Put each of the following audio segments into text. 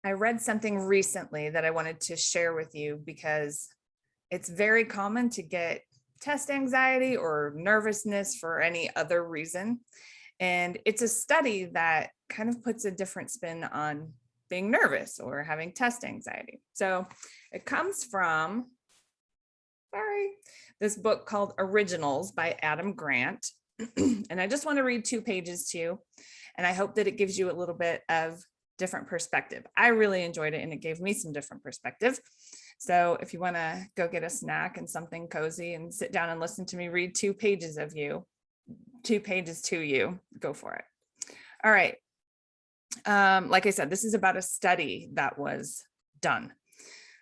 I read something recently that I wanted to share with you because it's very common to get test anxiety or nervousness for any other reason. And it's a study that kind of puts a different spin on being nervous or having test anxiety. So it comes from, this book called Originals by Adam Grant. And I just want to read 2 pages to you. And I hope that it gives you a little bit of different perspective. I really enjoyed it and it gave me some different perspective. So if you want to go get a snack and something cozy and sit down and listen to me read 2 pages to you, go for it. All right. Like I said, this is about a study that was done.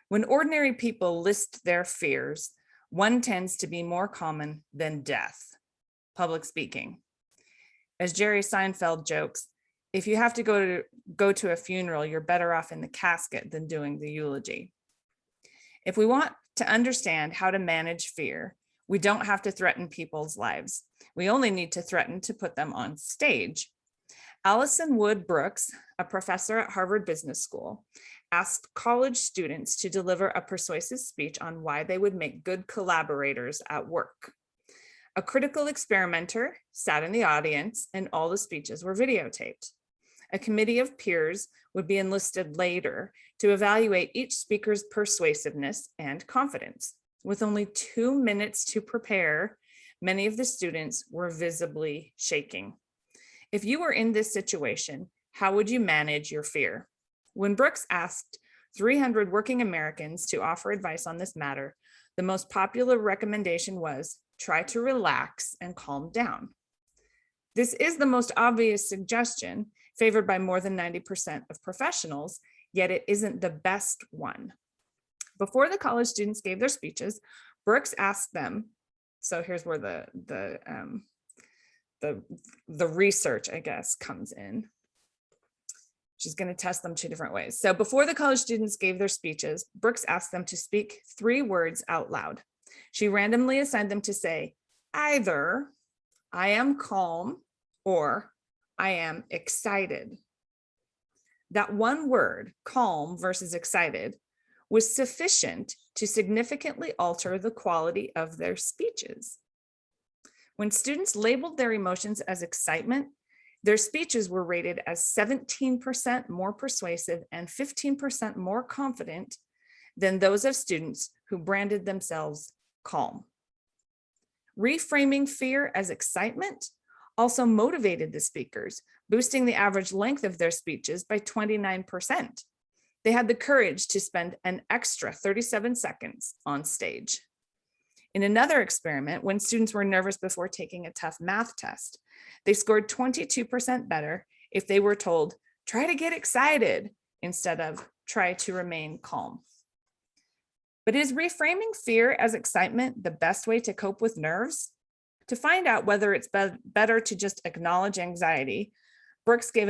When ordinary people list their fears, one tends to be more common than death, public speaking. As Jerry Seinfeld jokes, if you have to go to a funeral, you're better off in the casket than doing the eulogy. If we want to understand how to manage fear, we don't have to threaten people's lives. We only need to threaten to put them on stage. Allison Wood Brooks, a professor at Harvard Business School, asked college students to deliver a persuasive speech on why they would make good collaborators at work. A critical experimenter sat in the audience and all the speeches were videotaped. A committee of peers would be enlisted later to evaluate each speaker's persuasiveness and confidence. With only 2 minutes to prepare, many of the students were visibly shaking. If you were in this situation, how would you manage your fear? When Brooks asked 300 working Americans to offer advice on this matter, the most popular recommendation was try to relax and calm down. This is the most obvious suggestion, favored by more than 90% of professionals, yet it isn't the best one. Before the college students gave their speeches, Brooks asked them, so here's where the research, I guess, comes in. She's going to test them 2 different ways. So before the college students gave their speeches, Brooks asked them to speak 3 words out loud. She randomly assigned them to say either I am calm or I am excited. That one word, calm versus excited, was sufficient to significantly alter the quality of their speeches. When students labeled their emotions as excitement, their speeches were rated as 17% more persuasive and 15% more confident than those of students who branded themselves calm. Reframing fear as excitement also motivated the speakers, boosting the average length of their speeches by 29%. They had the courage to spend an extra 37 seconds on stage. In another experiment, when students were nervous before taking a tough math test, they scored 22% better if they were told, try to get excited, instead of try to remain calm. But is reframing fear as excitement the best way to cope with nerves? To find out whether it's better to just acknowledge anxiety, Brooks gave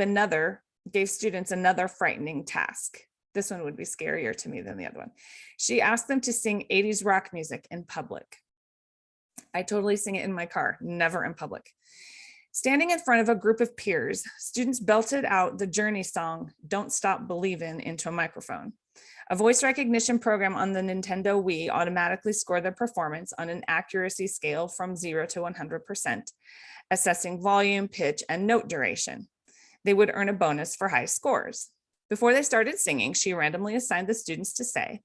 students another frightening task. This one would be scarier to me than the other one. She asked them to sing 80s rock music in public. I totally sing it in my car, never in public. Standing in front of a group of peers, students belted out the Journey song, Don't Stop Believin', into a microphone. A voice recognition program on the Nintendo Wii automatically scored their performance on an accuracy scale from 0 to 100%, assessing volume, pitch, and note duration. They would earn a bonus for high scores. Before they started singing, she randomly assigned the students to say,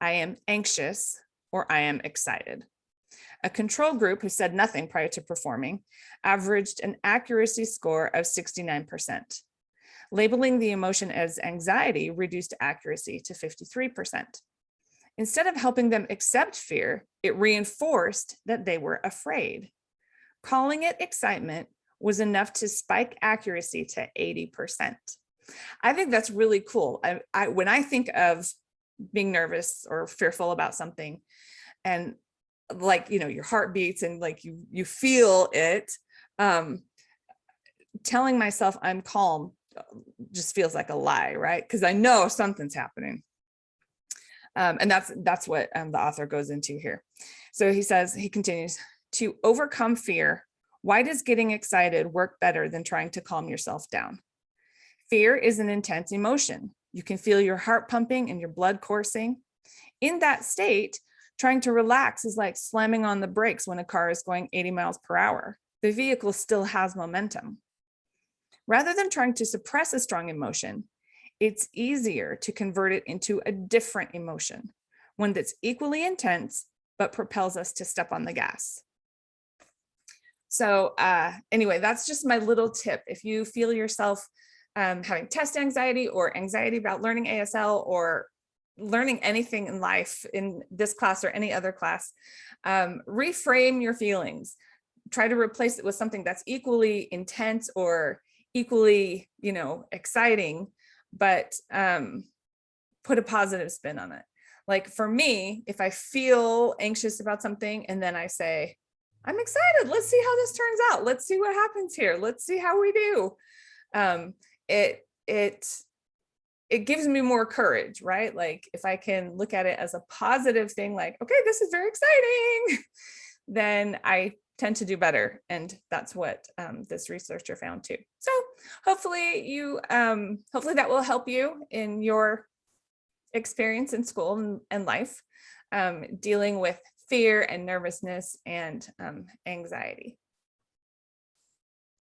I am anxious or I am excited. A control group who said nothing prior to performing averaged an accuracy score of 69%. Labeling the emotion as anxiety reduced accuracy to 53%. Instead of helping them accept fear, it reinforced that they were afraid. Calling it excitement was enough to spike accuracy to 80%. I think that's really cool. When I think of being nervous or fearful about something, and like, your heart beats and like you feel it, telling myself I'm calm just feels like a lie, right? Because I know something's happening. And that's what the author goes into here. So he continues, to overcome fear, why does getting excited work better than trying to calm yourself down? Fear is an intense emotion. You can feel your heart pumping and your blood coursing. In that state, trying to relax is like slamming on the brakes when a car is going 80 miles per hour. The vehicle still has momentum. Rather than trying to suppress a strong emotion, it's easier to convert it into a different emotion, one that's equally intense, but propels us to step on the gas. So anyway, that's just my little tip. If you feel yourself having test anxiety or anxiety about learning ASL or learning anything in life in this class or any other class, reframe your feelings. Try to replace it with something that's equally intense or equally, exciting, but put a positive spin on it. Like for me, if I feel anxious about something and then I say, I'm excited, let's see how this turns out. Let's see what happens here. Let's see how we do. It gives me more courage, right? Like if I can look at it as a positive thing, like, okay, this is very exciting, then I tend to do better. And that's what this researcher found too. So hopefully hopefully that will help you in your experience in school and life, dealing with fear and nervousness and anxiety.